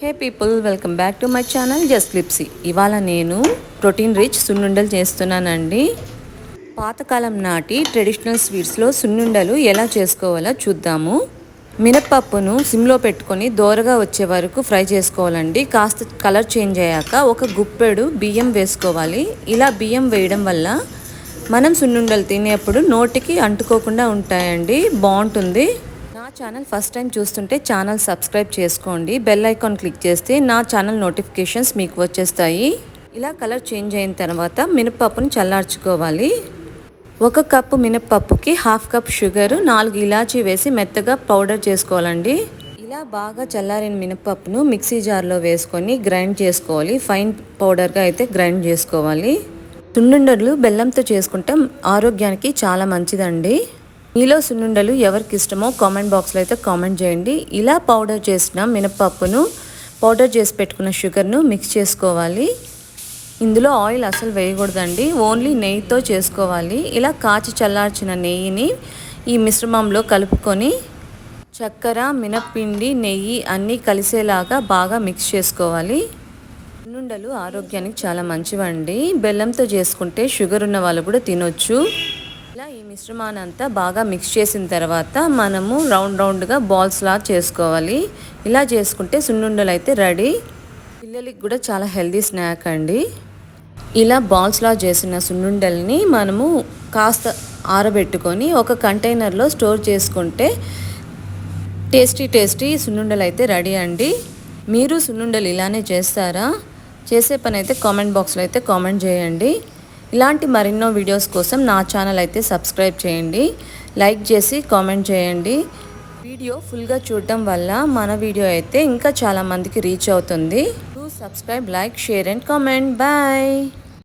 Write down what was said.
Hey people, welcome back to my channel just Lipsy. ఇవాళ నేను protein rich సున్నుండలు చేస్తున్నానండి. పాతకాలం నాటి ట్రెడిషనల్ స్వీట్స్లో సున్నుండలు ఎలా చేసుకోవాలో చూద్దాము. మినప్పప్పును సిమ్లో పెట్టుకొని దోరగా వచ్చే వరకు ఫ్రై చేసుకోవాలండి. కాస్త కలర్ చేంజ్ అయ్యాక ఒక గుప్పెడు బియ్యం వేసుకోవాలి. ఇలా బియ్యం వేయడం వల్ల మనం సున్నుండలు తినేప్పుడు నోటికి అంటుకోకుండా ఉంటాయండి, బాగుంటుంది. నా ఛానల్ ఫస్ట్ టైం చూస్తుంటే ఛానల్ సబ్స్క్రైబ్ చేసుకోండి. బెల్ ఐకాన్ క్లిక్ చేస్తే నా ఛానల్ నోటిఫికేషన్స్ మీకు వచ్చేస్తాయి. ఇలా కలర్ చేంజ్ అయిన తర్వాత మినపప్పును చల్లార్చుకోవాలి. 1 కప్పు మినపప్పుకి 1/2 కప్ షుగర్, 4 ఇలాచీ వేసి మెత్తగా పౌడర్ చేసుకోవాలండి. ఇలా బాగా చల్లారిన మినపప్పును మిక్సీ జార్లో వేసుకొని గ్రైండ్ చేసుకోవాలి. ఫైన్ పౌడర్గా అయితే గ్రైండ్ చేసుకోవాలి. సున్నుండలు బెల్లంతో చేసుకుంటే ఆరోగ్యానికి చాలా మంచిదండి. మీలో సున్నుండలు ఎవరికి ఇష్టమో కామెంట్ బాక్స్లో అయితే కామెంట్ చేయండి. ఇలా పౌడర్ చేసిన మినపప్పును, పౌడర్ చేసి పెట్టుకున్న షుగర్ను మిక్స్ చేసుకోవాలి. ఇందులో ఆయిల్ అసలు వేయకూడదండి, ఓన్లీ నెయ్యితో చేసుకోవాలి. ఇలా కాచి చల్లార్చిన నెయ్యిని ఈ మిశ్రమంలో కలుపుకొని చక్కెర, మినప్పిండి, నెయ్యి అన్నీ కలిసేలాగా బాగా మిక్స్ చేసుకోవాలి. సున్నుండలు ఆరోగ్యానికి చాలా మంచివండి. బెల్లంతో చేసుకుంటే షుగర్ ఉన్న వాళ్ళు కూడా తినొచ్చు. ఇలా ఈ మిశ్రమాన్ని అంతా బాగా మిక్స్ చేసిన తర్వాత మనము రౌండ్గా బాల్స్లా చేసుకోవాలి. ఇలా చేసుకుంటే సున్నుండలు అయితే రెడీ. పిల్లలకి కూడా చాలా హెల్దీ స్నాక్ అండి. ఇలా బాల్స్లా చేసిన సున్నుండల్ని మనము కాస్త ఆరబెట్టుకొని ఒక కంటైనర్లో స్టోర్ చేసుకుంటే టేస్టీ సున్నుండలు అయితే రెడీ అండి. మీరు సున్నుండలు ఇలానే చేస్తారా? చేసే పని అయితే కామెంట్ బాక్స్లో అయితే కామెంట్ చేయండి. ఇలాంటి మరెన్నో వీడియోస్ కోసం నా ఛానల్ అయితే సబ్స్క్రైబ్ చేయండి. లైక్ చేసి కామెంట్ చేయండి. వీడియో ఫుల్గా చూడటం వల్ల మన వీడియో అయితే ఇంకా చాలామందికి రీచ్ అవుతుంది. Subscribe, like, share and comment. Bye.